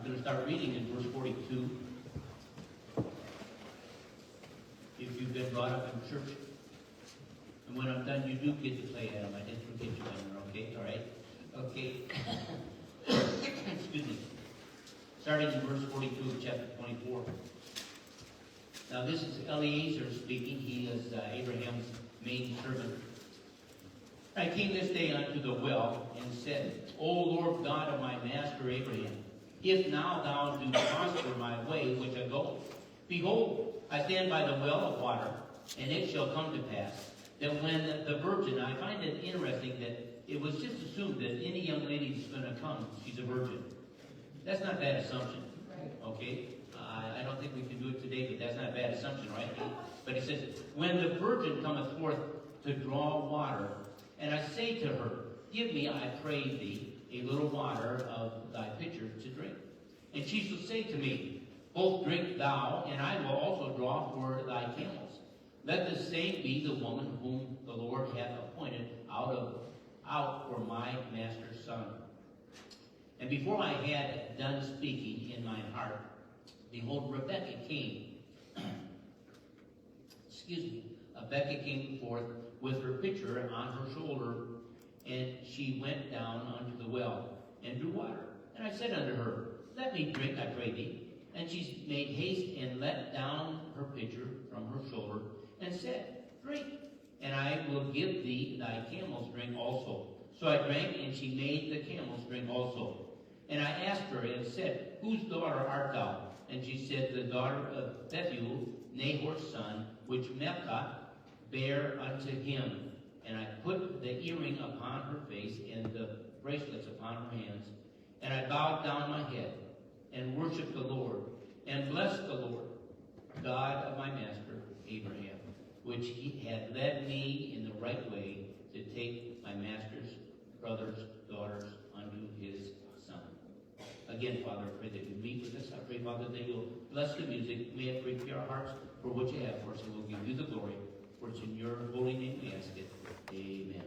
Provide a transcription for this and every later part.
going to start reading in verse 42. If you've been brought up in church, and when I'm done, you do get to play Adam. I didn't forget you, Adam. Okay, all right? Okay. Excuse me. Starting in verse 42 of chapter 24. Now this is Eliezer speaking. He is Abraham's main servant. I came this day unto the well, and said, O Lord God of my master Abraham, if now thou do prosper my way which I go, behold, I stand by the well of water, and it shall come to pass, that when the virgin, I find it interesting that it was just assumed that any young lady that's going to come, she's a virgin. That's not a bad assumption, okay? I don't think we can do it today, but that's not a bad assumption, right? But he says, when the virgin cometh forth to draw water, and I say to her, give me, I pray thee, a little water of thy pitcher to drink. And she shall say to me, both drink thou, and I will also draw for thy camels. Let the same be the woman whom the Lord hath appointed out for my master's son. And before I had done speaking in mine heart, behold, Rebekah came. Rebekah came forth with her pitcher on her shoulder, and she went down unto the well, and drew water. And I said unto her, let me drink, I pray thee. And she made haste, and let down her pitcher from her shoulder, and said, drink, and I will give thee thy camels drink also. So I drank, and she made the camels drink also. And I asked her, and said, whose daughter art thou? And she said, the daughter of Bethuel, Nahor's son, which Milcah bare unto him. And I put the earring upon her face, and the bracelets upon her hands. And I bowed down my head, and worshipped the Lord, and blessed the Lord, God of my master Abraham, which he had led me in the right way to take my master's brothers' daughters unto his son. Again, Father, I pray that you meet with us. I pray, Father, that you'll bless the music. May it prepare our hearts for what you have for us, and we'll give you the glory. For it's in your holy name we ask it. Amen.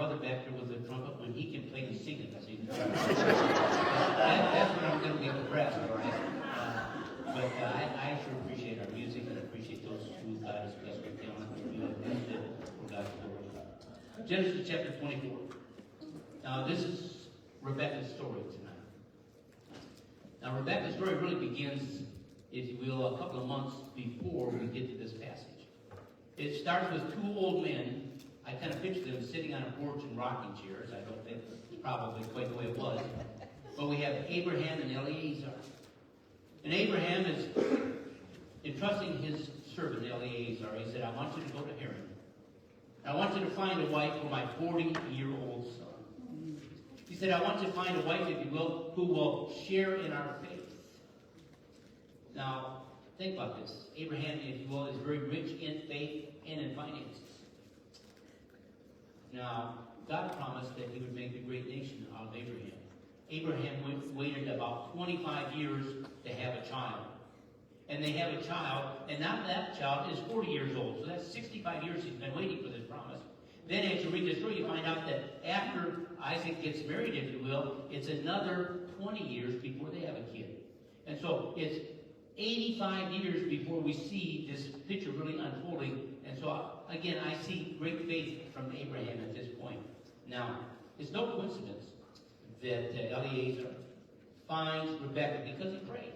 brother back there with the trumpet when he can play and sing it. See? That's when I'm going to get depressed, all right? But I sure appreciate our music and appreciate those who God has blessed with talent to do it for God's glory. Genesis chapter 24. Now, this is Rebecca's story tonight. Now, Rebecca's story really begins, if you will, a couple of months before we get to this passage. It starts with two old men. I kind of picture them sitting on a porch in rocking chairs. I don't think it's probably quite the way it was. But we have Abraham and Eliezer. And Abraham is entrusting his servant Eliezer. He said, I want you to go to Haran. I want you to find a wife for my 40-year-old son. He said, I want you to find a wife, if you will, who will share in our faith. Now, think about this. Abraham, if you will, is very rich in faith and in finances. Now, God promised that he would make a great nation out of Abraham. Abraham waited about 25 years to have a child. And they have a child, and now that child is 40 years old. So that's 65 years he's been waiting for this promise. Then as you read the story, you find out that after Isaac gets married, if you will, it's another 20 years before they have a kid. And so it's 85 years before we see this picture really unfolding. And so, again, I see great faith from Abraham at this point. Now, it's no coincidence that Eliezer finds Rebekah because he prayed.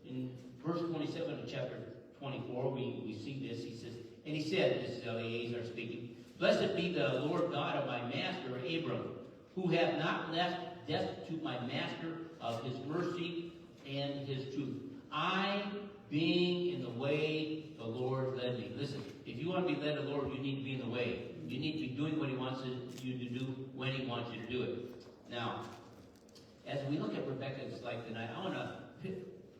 In verse 27 of chapter 24, we see this. He says, and he said, this is Eliezer speaking, Blessed be the Lord God of my master Abram, who hath not left destitute my master of his mercy and his truth. I, being in the way the Lord led me. Listen, if you want to be led of the Lord, you need to be in the way. You need to be doing what he wants you to do when he wants you to do it. Now, as we look at Rebekah's life tonight, I want to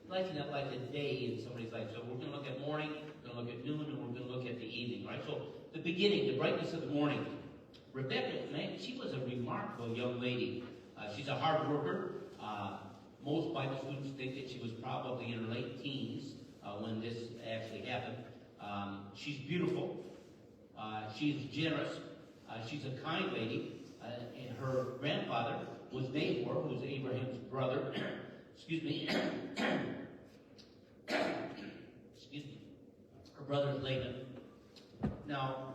lighten up like a day in somebody's life. So we're going to look at morning, we're going to look at noon, and we're going to look at the evening, right? So the beginning, the brightness of the morning. Rebekah, man, she was a remarkable young lady. She's a hard worker. Most Bible students think that she was probably in her late teens when this actually happened. She's beautiful. She's generous. She's a kind lady. And her grandfather was Nahor, who was Abraham's brother. Excuse me. Excuse me. Her brother's Laban. Now,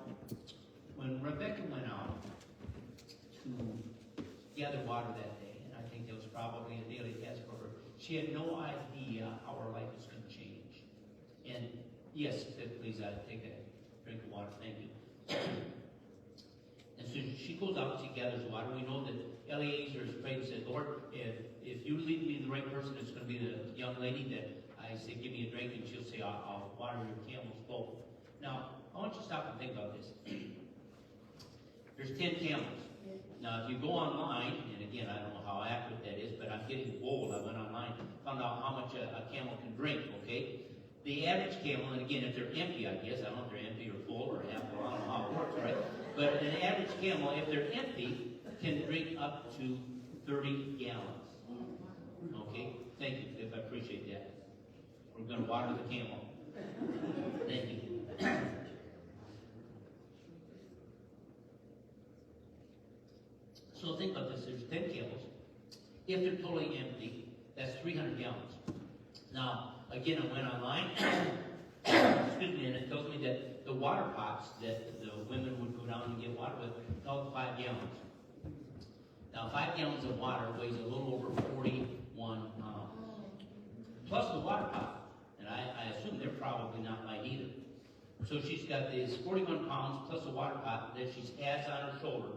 when Rebekah went out to gather water that day, and I think that was probably a daily task for her, she had no idea how her life was going to change. And yes, please take a drink of water. Thank you. And so she goes out, she gathers water. We know that Eliezer has prayed and said, Lord, if you lead me to the right person, it's going to be the young lady that I say, give me a drink, and she'll say, I'll water your camel's boat. Now, I want you to stop and think about this. There's 10 camels. Now, if you go online, and again, I don't know how accurate that is, but I'm getting bold. I went online, found out how much a camel can drink, okay? The average camel, and again, if they're empty, I guess, I don't know if they're empty or full or half full, I don't know how it works, right? But an average camel, if they're empty, can drink up to 30 gallons. Okay? Thank you, if I appreciate that. We're going to water the camel. Thank you. So think about this. There's 10 camels. If they're totally empty, that's 300 gallons. Now, again, I went online, excuse me, and it tells me that the water pots that the women would go down and get water with held 5 gallons. Now, 5 gallons of water weighs a little over 41 pounds. Plus the water pot. And I assume they're probably not light either. So she's got this 41 pounds plus a water pot that she has on her shoulder.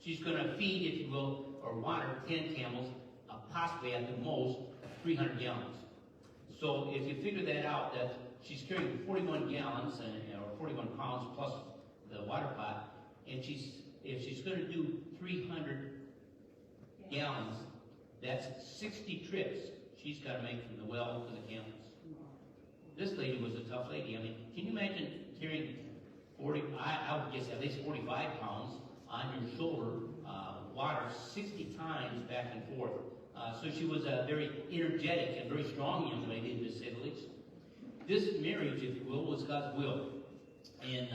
She's going to feed, if you will, or water 10 camels, possibly at the most 300 gallons. So if you figure that out, that she's carrying 41 gallons or 41 pounds plus the water pot, and if she's going to do 300 gallons, that's 60 trips she's got to make from the well to the camels. This lady was a tough lady. I mean, can you imagine carrying 40, I would guess at least 45 pounds on your shoulder, water 60 times back and forth. So she was a very energetic and very strong young lady, to say the least. This marriage, if you will, was God's will. And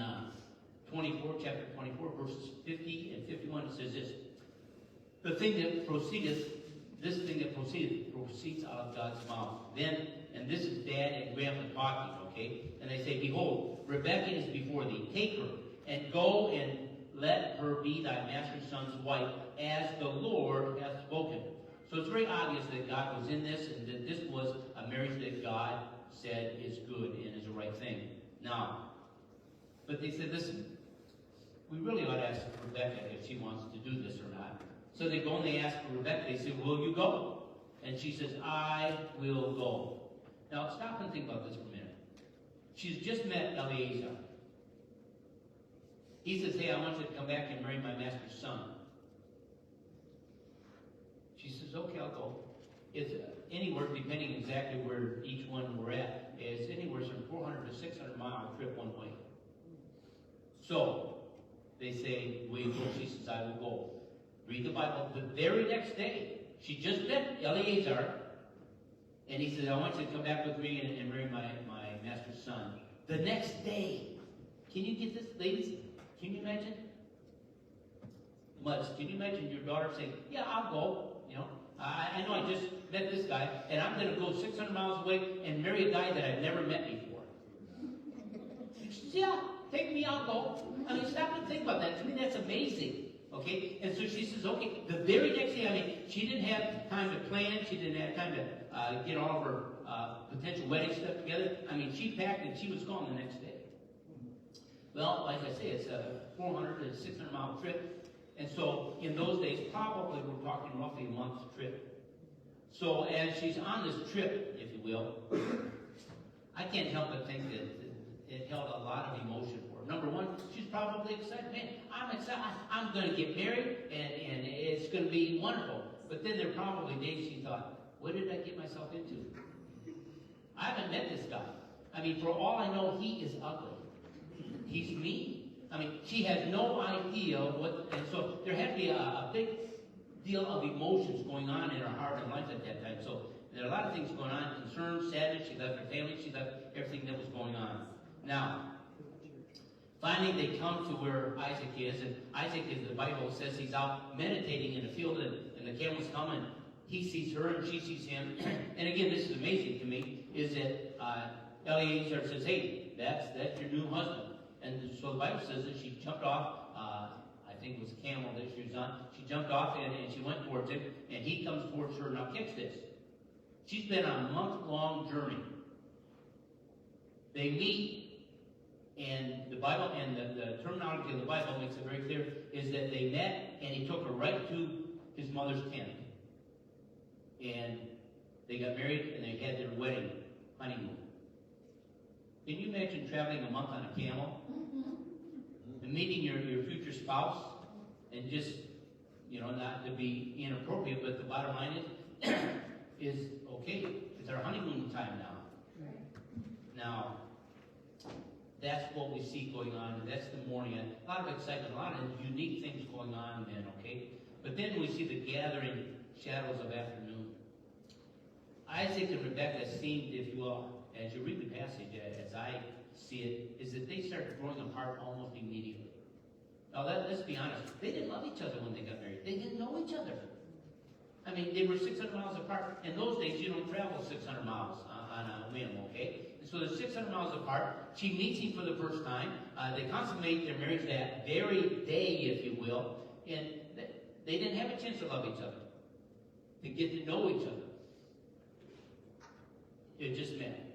24, chapter 24, verses 50 and 51, it says this. The thing that proceedeth, this thing that proceeds out of God's mouth. Then, and this is Dad and Grandpa talking, okay? And they say, Behold, Rebekah is before thee. Take her, and go and let her be thy master's son's wife, as the Lord hath spoken. So it's very obvious that God was in this, and that this was a marriage that God said is good and is the right thing. Now, but they said, listen, we really ought to ask Rebekah if she wants to do this or not. So they go and they ask for Rebekah. They say, will you go? And she says, I will go. Now, stop and think about this for a minute. She's just met Eliezer. He says, hey, I want you to come back and marry my master's son. She says, okay, I'll go. It's anywhere, depending exactly where each one we're at, it's anywhere from 400 to 600 mile trip one way. So, they say, will you go? She says, I will go. Read the Bible. The very next day, she just met Eliezer, and he says, I want you to come back with me and marry my master's son. The next day, can you get this, ladies? Can you imagine? Much. Can you imagine your daughter saying, yeah, I'll go. You know, I know I just met this guy, and I'm going to go 600 miles away and marry a guy that I've never met before. She says, yeah, take me, I'll go. I mean, stop and think about that. To me, that's amazing. Okay? And so she says, okay, the very next day, I mean, she didn't have time to plan. She didn't have time to get all of her potential wedding stuff together. I mean, she packed and she was gone the next day. Well, like I say, it's a 400 to 600 mile trip. And so, in those days, probably we're talking roughly a month's trip. So, as she's on this trip, if you will, I can't help but think that it held a lot of emotion for her. Number one, she's probably excited. Man, I'm excited. I'm going to get married, and it's going to be wonderful. But then there are probably days she thought, what did I get myself into? I haven't met this guy. I mean, for all I know, he is ugly. He's mean. I mean, she has no idea what, and so there had to be a big deal of emotions going on in her heart and life at that time. So there are a lot of things going on, concerns, sadness. She left her family. She left everything that was going on. Now, finally they come to where Isaac is, and Isaac, as the Bible says, he's out meditating in the field, and the camels come, and he sees her, and she sees him. And again, this is amazing to me, is that Eliezer says, hey, that's your new husband. And so the Bible says that she jumped off, I think it was a camel that she was on. She jumped off and she went towards him, and he comes towards her. Now catch this. She's been on a month-long journey. They meet, and the Bible, and the terminology of the Bible makes it very clear, is that they met, and he took her right to his mother's tent. And they got married, and they had their wedding honeymoon. Can you imagine traveling a month on a camel and meeting your future spouse, and just, not to be inappropriate, but the bottom line is okay, it's our honeymoon time now. Now, that's what we see going on. That's the morning. A lot of excitement, a lot of unique things going on then, okay? But then we see the gathering shadows of afternoon. Isaac and Rebekah seemed, if you will, as you read the passage, as I see it, is that they started growing apart almost immediately. Now, let's be honest. They didn't love each other when they got married. They didn't know each other. I mean, they were 600 miles apart. In those days, you don't travel 600 miles on a whim, okay? So they're 600 miles apart. She meets him for the first time. They consummate their marriage that very day, if you will. And they didn't have a chance to love each other, to get to know each other. It just met.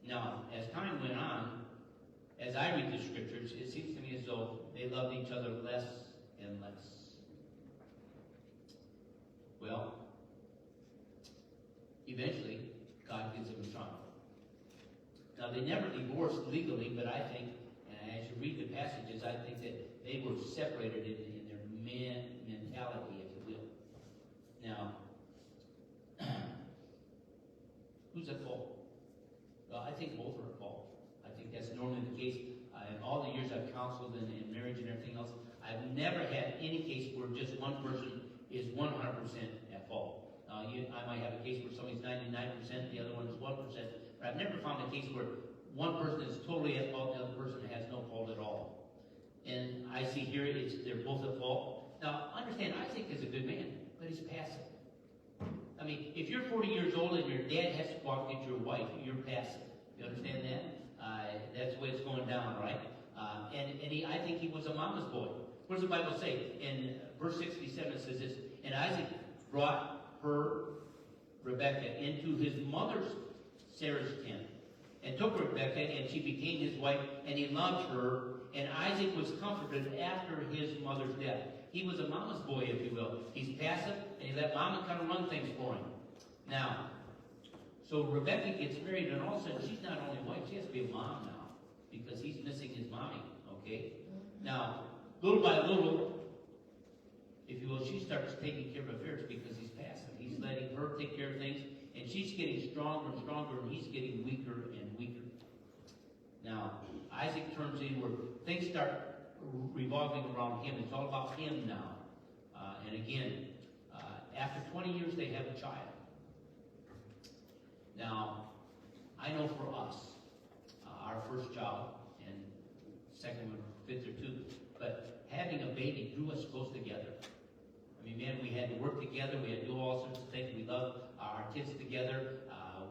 Now, as time went on, as I read the scriptures, it seems to me as though they loved each other less and less. Well, eventually, God gives them a child. Now, they never divorced legally, but I think, and as you read the passages, I think that they were separated in their mentality, if you will. Now, who's at fault? Well, I think both are at fault. I think that's normally the case. In all the years I've counseled in marriage and everything else, I've never had any case where just one person is 100% at fault. I might have a case where somebody's 99%, the other one is 1%, but I've never found a case where one person is totally at fault, the other person has no fault at all. And I see here they're both at fault. Now, understand, Isaac is a good man, but he's passive. I mean, if you're 40 years old and your dad has to go out and get your wife, you're passive. You understand that? That's the way it's going down, right? I think he was a mama's boy. What does the Bible say? In verse 67 it says this, and Isaac brought her, Rebekah, into his mother's Sarah's tent, and took Rebekah, and she became his wife, and he loved her, and Isaac was comforted after his mother's death. He was a mama's boy, if you will. He's passive, and he let mama kind of run things for him. Now, so Rebekah gets married, and all of a sudden, she's not only a wife, she has to be a mom now, because he's missing his mommy, okay? Now, little by little, if you will, she starts taking care of affairs because he's passive. He's letting her take care of things, and she's getting stronger and stronger, and he's getting weaker and weaker. Now, Isaac turns inward. Things start revolving around him. It's all about him now. And again, after 20 years, they have a child. Now, I know for us, our first child, and second one, fifth or two, but having a baby drew us close together. I mean, man, we had to work together. We had to do all sorts of things. We loved our kids together.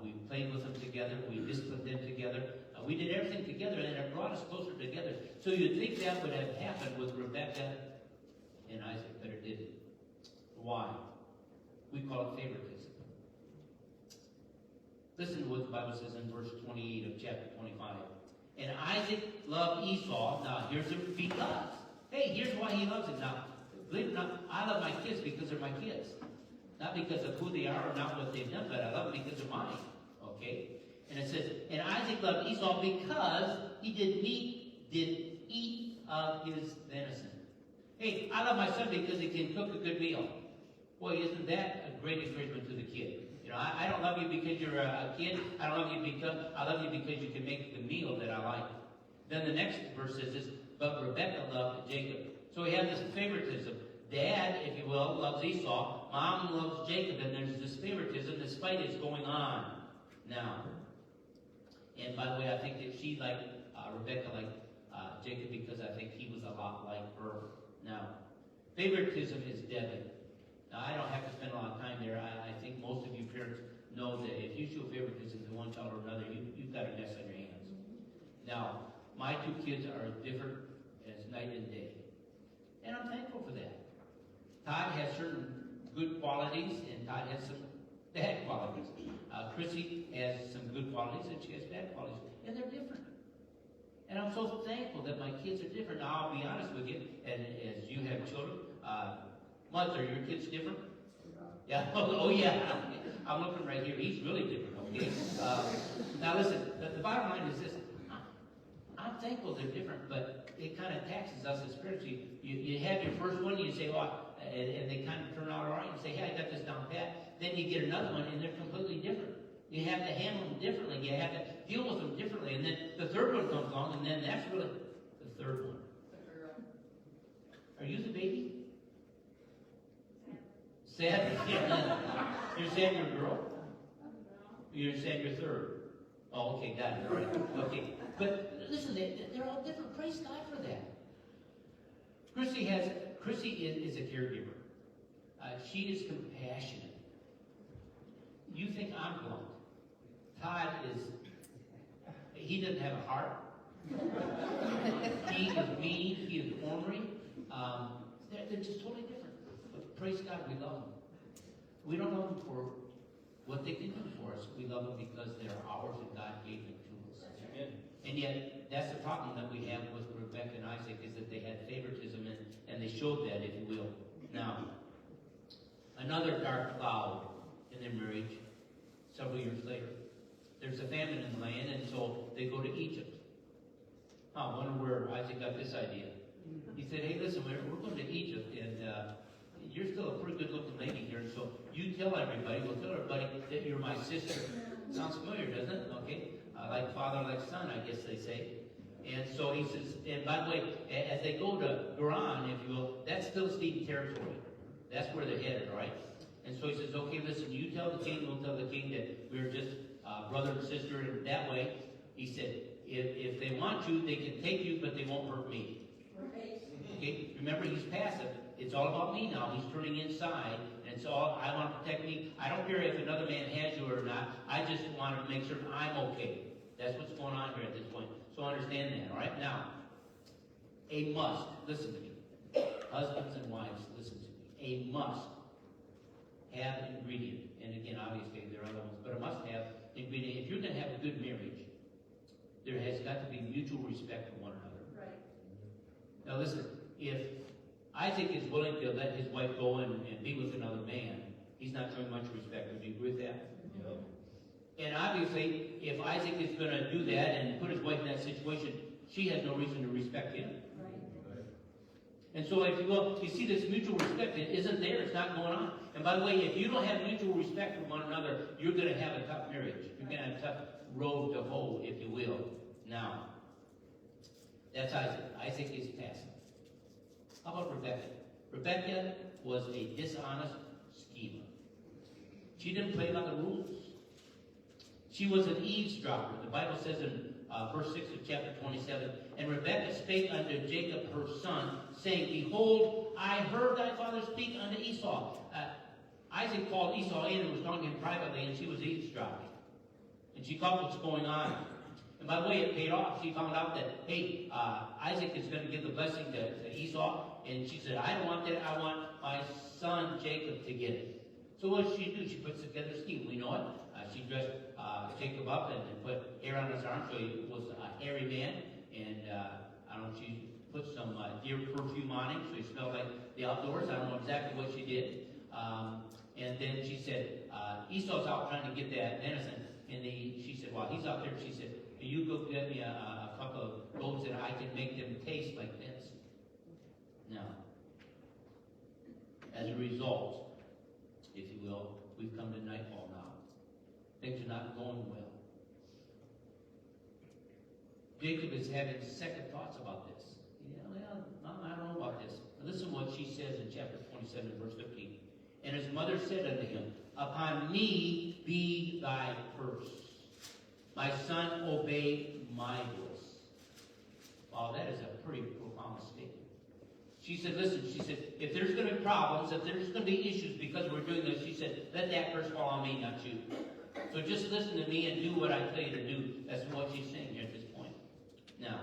We played with them together. We disciplined them together. We did everything together, and it brought us closer together. So you'd think that would have happened with Rebekah and Isaac, but it didn't. Why? We call it favoritism. Listen to what the Bible says in verse 28 of chapter 25. And Isaac loved Esau. Now, here's it because. Hey, here's why he loves him. Now, believe it or not, I love my kids because they're my kids. Not because of who they are or not what they've done, but I love them because they're mine. Okay? And it says, and Isaac loved Esau because he did eat of his venison. Hey, I love my son because he can cook a good meal. Boy, isn't that a great encouragement to the kid? You know, I don't love you because you're a kid. I don't love you because I love you because you can make the meal that I like. Then the next verse says this, but Rebekah loved Jacob. So we have this favoritism. Dad, if you will, loves Esau. Mom loves Jacob, and there's this favoritism. This fight is going on now. And by the way, I think that she liked Rebekah liked Jacob because I think he was a lot like her. Now, favoritism is deadly. Now, I don't have to spend a lot of time there. I think most of you parents know that if you show favoritism to one child or another, you've got a mess on your hands. Now, my two kids are as different as night and day. And I'm thankful for that. Todd has certain good qualities, and Todd has some bad qualities. Chrissy has some good qualities, and she has bad qualities. And they're different. And I'm so thankful that my kids are different. Now, I'll be honest with you, and as you have children, Mother, are your kids different? Yeah. Oh, yeah. I'm looking right here. He's really different, okay? Now, listen, the bottom line is this. I'm thankful they're different, but it kind of taxes us as parents. You have your first one, you say, oh, and they kind of turn out all right. You say, hey, I got this down pat. Then you get another one, and they're completely different. You have to handle them differently. You have to deal with them differently. And then the third one comes along, and then that's really the third one. Are you the baby? Sad? You're saying you're a girl? You're saying you're third? Oh, okay, got it. All right. Okay. But listen, they're all different. Praise God for that. Chrissy is a caregiver. She is compassionate. You think I'm blunt. Todd he doesn't have a heart. He is mean. He is ornery. They're just totally different. But praise God, we love them. We don't love them for what they can do for us. We love them because they're ours and God gave them to us. Amen. And yet, that's the problem that we have with Rebekah and Isaac, is that they had favoritism, and they showed that, if you will. Now, another dark cloud in their marriage, several years later. There's a famine in the land, and so they go to Egypt. I wonder where Isaac got this idea. He said, hey, listen, we're going to Egypt, and you're still a pretty good-looking lady here, so you tell everybody, that you're my sister. Sounds familiar, doesn't it? Okay. Like father, like son, I guess they say. And so he says, and by the way, as they go to Gerar, if you will, that's Philistine territory. That's where they're headed, all right? And so he says, okay, listen, you tell the king, we'll tell the king that we're just brother and sister, and that way, he said, if they want you, they can take you, but they won't hurt me. Right. okay, remember he's passive. It's all about me now. He's turning inside, and it's all, I want to protect me. I don't care if another man has you or not. I just want to make sure I'm okay. That's what's going on here at this point. So understand that, all right? Now, a must, listen to me. Husbands and wives, listen to me. A must have ingredient. And again, obviously, there are other ones, but a must have ingredient. If you're going to have a good marriage, there has got to be mutual respect for one another. Right. Now listen, if Isaac is willing to let his wife go and be with another man, he's not showing much respect. Would you agree with that? Yep. And obviously, if Isaac is going to do that and put his wife in that situation, she has no reason to respect him. Right. And so, if you will, you see this mutual respect, it isn't there, it's not going on. And by the way, if you don't have mutual respect for one another, you're going to have a tough marriage. You're going to have a tough road to hoe, if you will. Now, that's Isaac. Isaac is passive. How about Rebecca? Rebecca was a dishonest schemer. She didn't play by the rules. She was an eavesdropper. The Bible says in verse 6 of chapter 27, and Rebekah spake unto Jacob her son, saying, Behold, I heard thy father speak unto Esau. Isaac called Esau in and was talking to him privately, and she was eavesdropping. And she caught what's going on. And by the way, it paid off. She found out that, hey, Isaac is going to give the blessing to Esau. And she said, I don't want that. I want my son Jacob to get it. So what does she do? She puts together a scheme. We know it. She dressed Jacob up and put hair on his arm so he was a hairy man. And I don't know, she put some deer perfume on him so he smelled like the outdoors. I don't know exactly what she did. And then she said, Esau's out trying to get that venison. And she said, while he's out there, she said, you go get me a couple of goats that I can make them taste like this. Now, as a result, if you will, we've come to nightfall now. Things are not going well. Jacob is having second thoughts about this. Mom, I don't know about this. Listen to what she says in chapter 27, verse 15. And his mother said unto him, Upon me be thy curse. My son, obey my voice. Wow, that is a pretty profound statement. She said, listen, she said, if there's going to be problems, if there's going to be issues because we're doing this, she said, let that curse fall on me, not you. So just listen to me and do what I tell you to do. That's what she's saying here at this point. Now,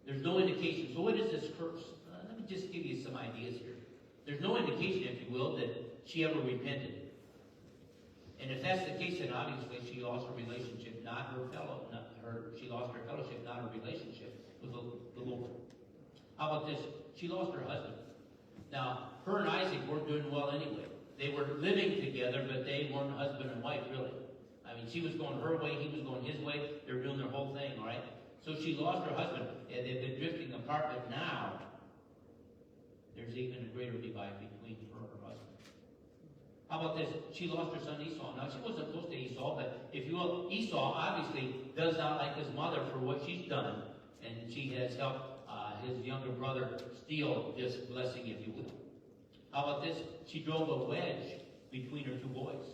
there's no indication. So what is this curse? Let me just give you some ideas here. There's no indication, if you will, that she ever repented. And if that's the case, then obviously she lost her relationship, she lost her fellowship, not her relationship with the Lord. How about this? She lost her husband. Now, her and Isaac weren't doing well anyway. They were living together, but they weren't husband and wife, really. I mean, she was going her way, he was going his way. They were doing their whole thing, all right? So she lost her husband, and they've been drifting apart, but now there's even a greater divide between her and her husband. How about this? She lost her son Esau. Now, she wasn't close to Esau, but if you will, Esau obviously does not like his mother for what she's done, and she has helped his younger brother steal this blessing, if you will. How about this? She drove a wedge between her two boys.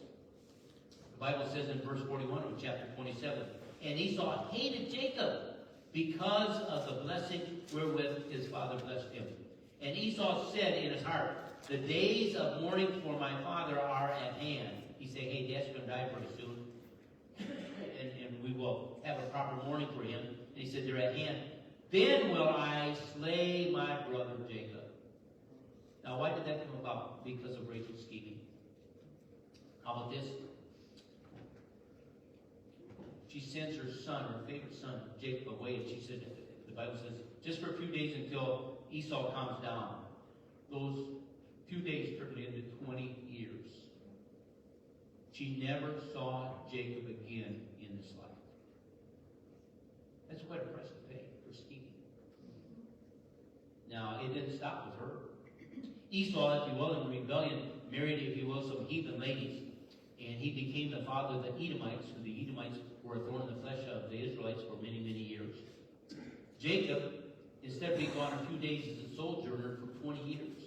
The Bible says in verse 41 of chapter 27, and Esau hated Jacob because of the blessing wherewith his father blessed him. And Esau said in his heart, the days of mourning for my father are at hand. He said, hey, Dad's going to die pretty soon. and we will have a proper mourning for him. And he said, they're at hand. Then will I slay my brother Jacob. Now, why did that come about? Because of Rachel's scheming. How about this? She sends her son, her favorite son, Jacob, away, and she said, the Bible says, just for a few days until Esau calms down. Those few days turned into 20 years. She never saw Jacob again in this life. That's quite a price to pay for scheming. Now, it didn't stop with her. Esau, if you will, in rebellion, married, if you will, some heathen ladies. And he became the father of the Edomites, who the Edomites were a thorn in the flesh of the Israelites for many, many years. Jacob, instead of being gone a few days as a sojourner for 20 years.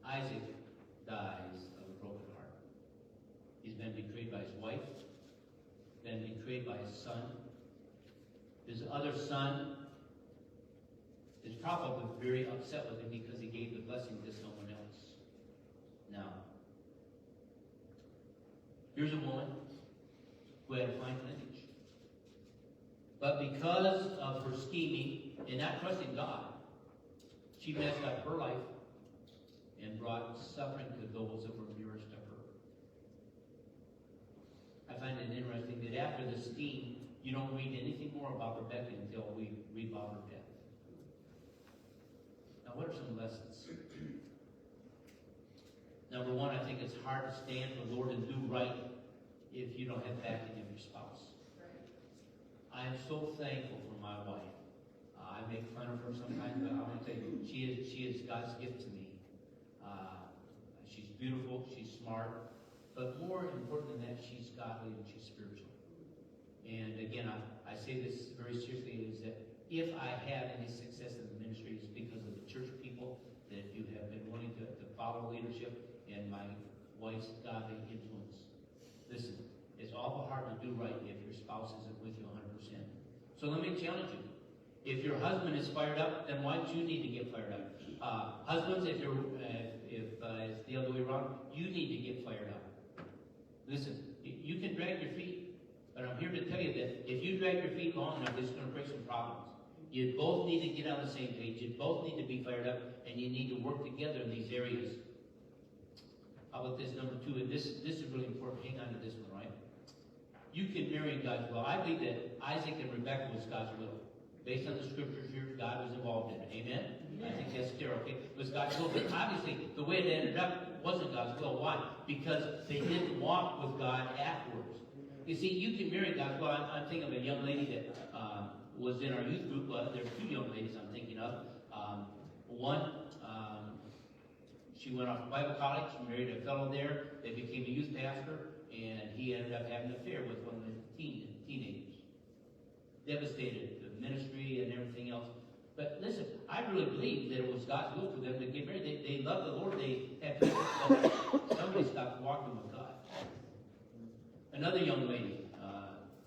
Isaac dies of a broken heart. He's been betrayed by his wife, been betrayed by his son, His other son is probably very upset with him because he gave the blessing to someone else. Now, here's a woman who had a fine lineage. But because of her scheming and not trusting God, she messed up her life and brought suffering to those that were nearest to her. I find it interesting that after the scheme, you don't read anything more about Rebecca until we read about her death. Now, what are some lessons? Number one, I think it's hard to stand for the Lord and do right if you don't have backing of your spouse. I am so thankful for my wife. I make fun of her sometimes, but I want to tell you, she is God's gift to me. She's beautiful, she's smart, but more important than that, she's godly and she's spiritual. And again, I say this very seriously, is that if I have any success in the ministry, it's because of the church people that you have been willing to follow leadership and my wife's godly influence. Listen, it's awful hard to do right if your spouse isn't with you 100%. So let me challenge you. If your husband is fired up, then wives, you need to get fired up. Husbands, if it's the other way around, you need to get fired up. Listen, you can drag your feet, but I'm here to tell you that if you drag your feet long enough, it's going to create some problems. You both need to get on the same page. You both need to be fired up, and you need to work together in these areas. How about this, number two? And this is really important. Hang on to this one, right? You can marry in God's will. I believe that Isaac and Rebekah was God's will. Based on the scriptures here, God was involved in it. Amen? I think that's clear, okay? It was God's will. But obviously, the way it ended up wasn't God's will. Why? Because they didn't walk with God afterwards. You see, you can marry God's will. I'm thinking of a young lady that was in our youth group. Well, there are two young ladies I'm thinking of. One, she went off to Bible college, married a fellow there. They became a youth pastor, and he ended up having an affair with one of the teenagers. Devastated the ministry and everything else. But listen, I really believe that it was God's will for them to get married. They loved the Lord. They had people, but somebody stopped walking with God. Another young lady,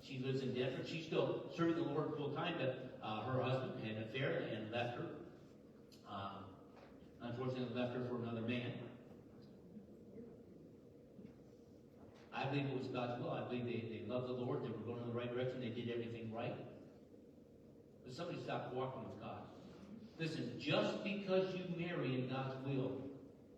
she lives in Denver. She's still serving the Lord full time, but her husband had an affair and left her. Unfortunately, left her for another man. I believe it was God's will. I believe they loved the Lord. They were going in the right direction. They did everything right. But somebody stopped walking with God. Listen, just because you marry in God's will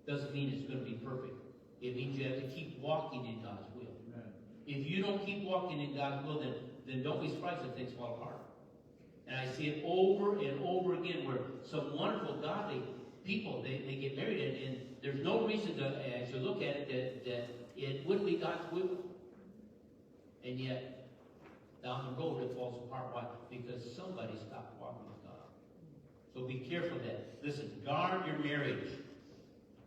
doesn't mean it's going to be perfect. It means you have to keep walking in God's will. Amen. If you don't keep walking in God's will, then don't be surprised if things fall apart. And I see it over and over again where some wonderful, godly people, they get married, and there's no reason to, as you look at it, that it wouldn't be God's will. And yet, down the road, it falls apart. Why? Because somebody stopped walking with God. So be careful of that. Listen, guard your marriage.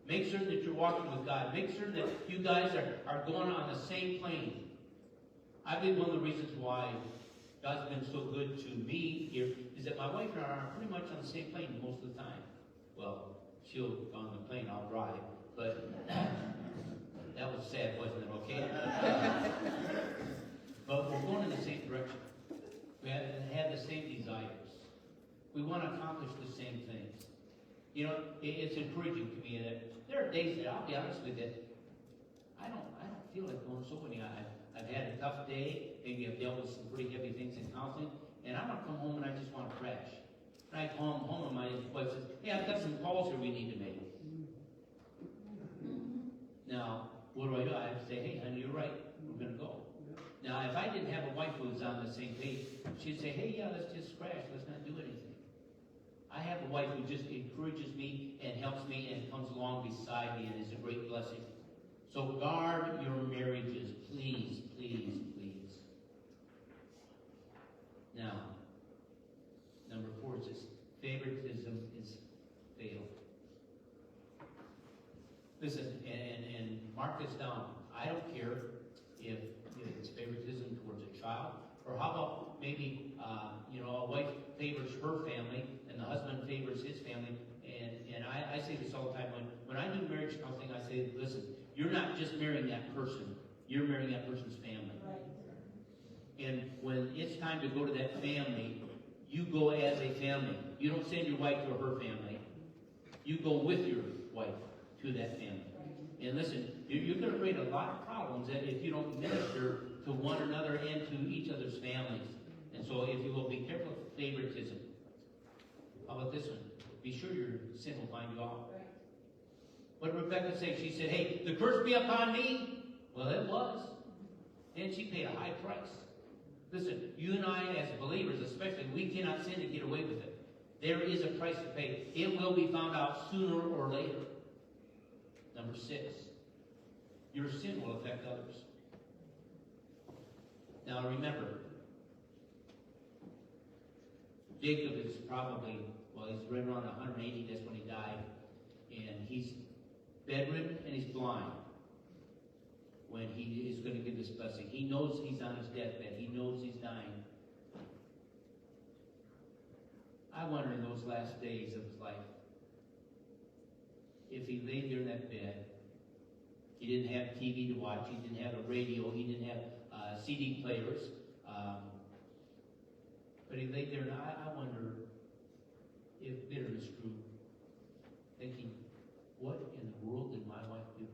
Make certain that you're walking with God. Make certain that you guys are going on the same plane. I believe one of the reasons why God's been so good to me here is that my wife and I are pretty much on the same plane most of the time. Well, she'll go on the plane, I'll drive. But that was sad, wasn't it? Okay? But we're going in the same direction. We have the same desires. We want to accomplish the same things. You know, it's encouraging to me that there are days that I'll be honest with you, I don't feel like going so many. I've had a tough day. Maybe I've dealt with some pretty heavy things in counseling, and I want to come home and I just want to crash. And I come home and my wife says, "Hey, I've got some calls here we need to make." Now, what do? I have to say, "Hey, honey, you're right. We're going to go." Now, if I didn't have a wife who was on the same page, she'd say, "Hey, yeah, let's just crash. Let's not do anything." I have a wife who just encourages me and helps me and comes along beside me and is a great blessing. So guard your marriages, please, please, please. Now, number 4 is this: favoritism is fatal. Listen, and mark this down. I don't care if it's favoritism towards a child, or how about maybe a wife favors her family and the husband favors his family. And I say this all the time when I do marriage counseling. I say, listen, you're not just marrying that person; you're marrying that person's family. Right. And when it's time to go to that family, you go as a family. You don't send your wife to her family. You go with your wife to that family. And listen, you're going to create a lot of problems if you don't minister to one another and to each other's families. And so, if you will, be careful of favoritism. How about this one? Be sure your sin will find you out. What did Rebecca say? She said, hey, the curse be upon me. Well, it was. And she paid a high price. Listen, you and I as believers especially, we cannot sin to get away with it. There is a price to pay. It will be found out sooner or later. Number 6, your sin will affect others. Now remember, Jacob is probably, he's right around 180, that's when he died. And he's bedridden and he's blind when he is going to give this blessing. He knows he's on his deathbed. He knows he's dying. I wonder in those last days of his life, if he laid there in that bed, he didn't have TV to watch, he didn't have a radio, he didn't have CD players, but he laid there, and I wonder if bitterness grew, thinking, what in the world did my wife do?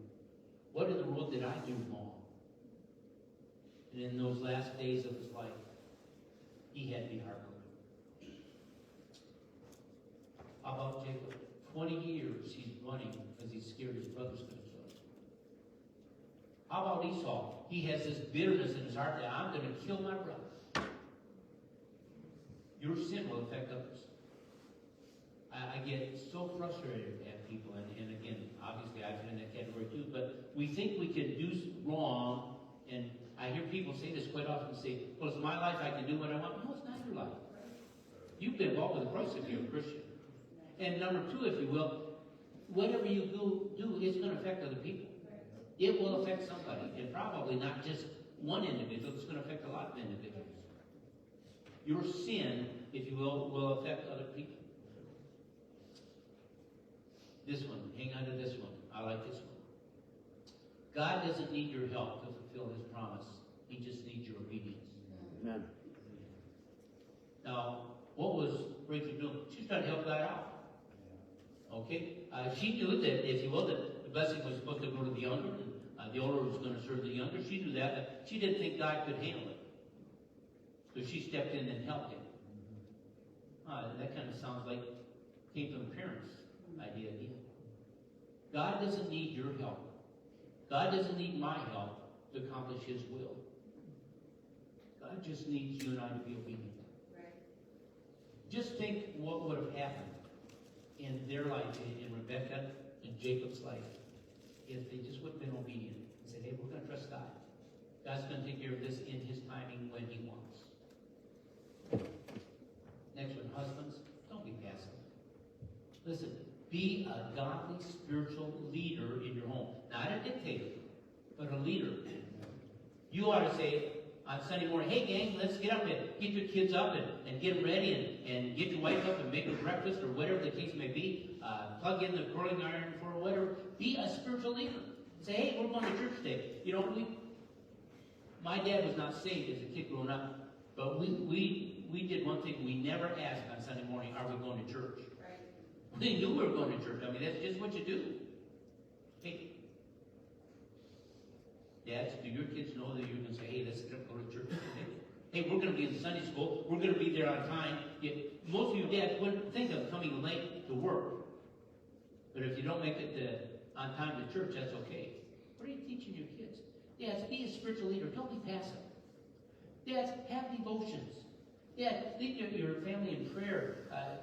What in the world did I do wrong? And in those last days of his life, he had to be heartbroken. How about Jacob? 20 years he's running because he's scared his brother's going to kill him. How about Esau? He has this bitterness in his heart that I'm going to kill my brother. Your sin will affect others. I get so frustrated at people, and again, obviously I fit in that category too, but we think we can do wrong, and I hear people say this quite often, say, well, it's my life, I can do what I want. No, it's not your life. You've been bought with a price if you're a Christian. And number 2, if you will, whatever you do, it's going to affect other people. It will affect somebody, and probably not just one individual, it's going to affect a lot of individuals. Your sin, if you will affect other people. This one, hang on to this one. I like this one. God doesn't need your help to fulfill his promise. He just needs your obedience. Amen. Now, what was Rachel doing? She's trying to help God out. Okay? She knew that, if you will, that the blessing was supposed to go to the younger, and the older was going to serve the younger. She knew that, but she didn't think God could handle it. So she stepped in and helped him. That kind of sounds like came from the parents' idea again. God doesn't need your help. God doesn't need my help to accomplish his will. God just needs you and I to be obedient. Right. Just think what would have happened in their life, in Rebecca and Jacob's life, if they just would have been obedient and said, hey, we're going to trust God. God's going to take care of this in his timing when he wants. Next one, husbands, don't be passive. Listen, be a godly spiritual leader in your home. Not a dictator, but a leader. You ought to say on Sunday morning, hey gang, let's get up and get your kids up and get them ready and get your wife up and make her breakfast or whatever the case may be. Plug in the curling iron for whatever. Be a spiritual leader. Say, hey, we're going to church today. You know, my dad was not saved as a kid growing up, but we did one thing. We never asked on Sunday morning, are we going to church? Right. We knew we were going to church. I mean, that's just what you do. Hey, dads, do your kids know that you're going to say, hey, let's go to church today? Hey, we're going to be in Sunday school. We're going to be there on time. Most of you dads wouldn't think of coming late to work. But if you don't make it on time to church, that's okay. What are you teaching your kids? Dads, be a spiritual leader. Don't be passive. Dads, have devotions. Dad, lead your family in prayer.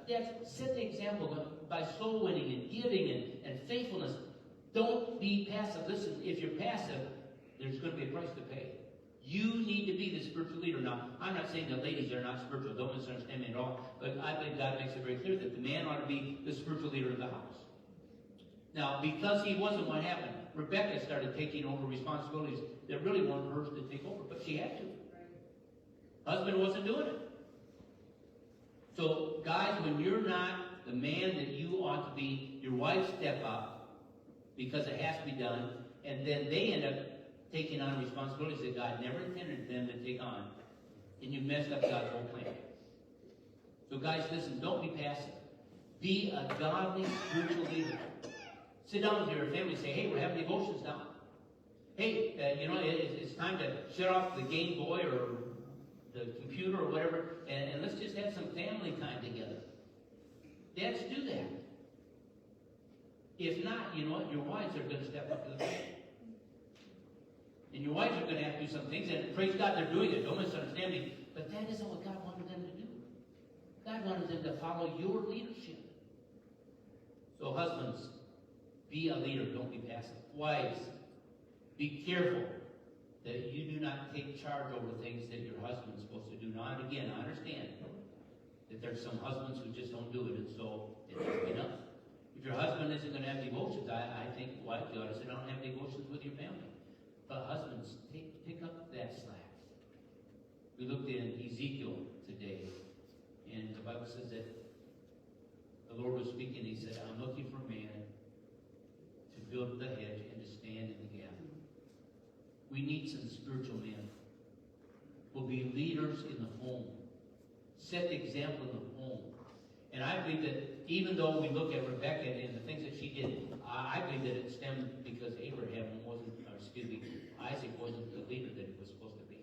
Dads, set the example by soul winning and giving and faithfulness. Don't be passive. Listen, if you're passive, there's going to be a price to pay. You need to be the spiritual leader. Now, I'm not saying that ladies are not spiritual. Don't misunderstand me at all. But I believe God makes it very clear that the man ought to be the spiritual leader of the house. Now, because he wasn't, what happened? Rebecca started taking over responsibilities that really weren't hers to take over, but she had to. Husband wasn't doing it. So, guys, when you're not the man that you ought to be, your wife step up because it has to be done, and then they end up taking on responsibilities that God never intended them to take on, and you messed up God's whole plan. So guys, listen, don't be passive. Be a godly spiritual leader. Sit down with your family and say, hey, we're having devotions now. Hey, it's time to shut off the Game Boy or the computer or whatever, and let's just have some family time together. Dads, do that. If not, you know what? Your wives are going to step up to the plate. And your wives are going to have to do some things, and praise God they're doing it. Don't misunderstand me. But that isn't what God wanted them to do. God wanted them to follow your leadership. So husbands, be a leader. Don't be passive. Wives, be careful that you do not take charge over things that your husband's supposed to do. Now, and again, I understand that there's some husbands who just don't do it, and so it has to be done. If your husband isn't going to have devotions, I think wives ought to sit down and have devotions with your family. But husbands, pick up that slack. We looked in Ezekiel today, and the Bible says that the Lord was speaking. He said, I'm looking for a man to build the hedge and to stand in the gap. We need some spiritual men who will be leaders in the home. Set the example in the home. And I believe that even though we look at Rebecca and the things that she did, I believe that it stemmed because Isaac wasn't the leader that he was supposed to be.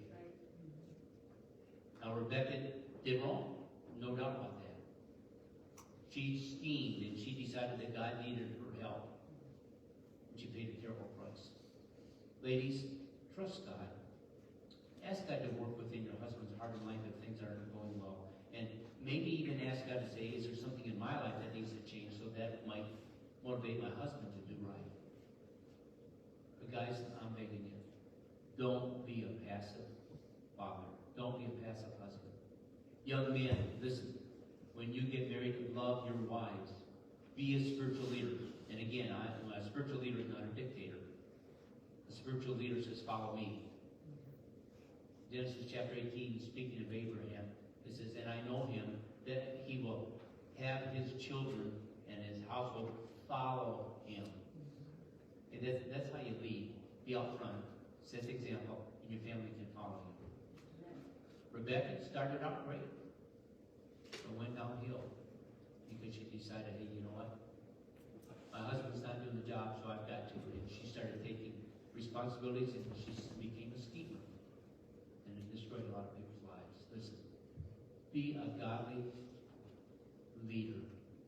Now Rebecca did wrong, no doubt about that. She schemed and she decided that God needed her help. And she paid a terrible price. Ladies, trust God. Ask God to work within your husband's heart and life if things aren't going well. And maybe even ask God to say, is there something in my life that needs to change so that might motivate my husband to do right? But guys, I'm begging you, don't be a passive father. Don't be a passive husband. Young men, listen, when you get married, love your wives. Be a spiritual leader. And again, a spiritual leader is not a dictator. A spiritual leader says, follow me. Genesis chapter 18, speaking of Abraham, it says, and I know him, that he will have his children and his household follow him. And that's how you lead. Be out front. Set the example, and your family can follow you. Rebecca started out great, but went downhill because she decided, hey, you know what? My husband's not doing the job, so I've got to. And she started taking responsibilities, and she became a schemer. And it destroyed a lot of people's lives. Listen, be a godly leader,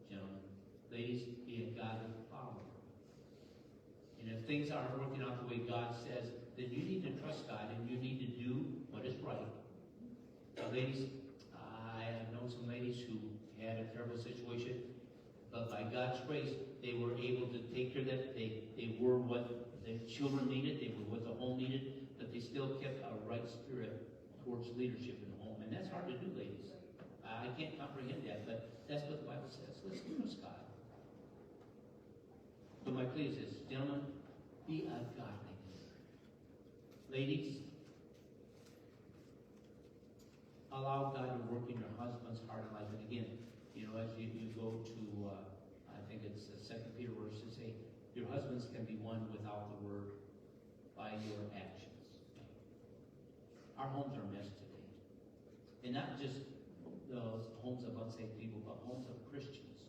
gentlemen. Ladies, be a godly follower. And if things aren't working out the way God says, then you need to trust God and you need to do what is right. Ladies, I have known some ladies who had a terrible situation, but by God's grace, they were able to take care of that. They were what the children needed, they were what the home needed, but they still kept a right spirit towards leadership in the home. And that's hard to do, ladies. I can't comprehend that, but that's what the Bible says. Let's trust God. So my plea is this, gentlemen, be a godly leader. Ladies, allow God to work in your husband's heart and life. And again, as you go to, I think it's 2 Peter verse to say, your husbands can be won without the word by your actions. Our homes are a mess today. And not just those homes of unsaved people, but homes of Christians.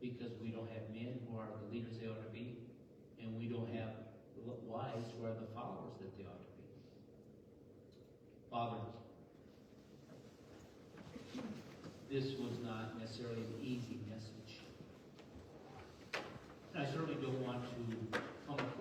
Because we don't have men who are the leaders they ought to be, and we don't have wives who are the followers that they ought to be. Father, this was not necessarily an easy message. And I certainly don't want to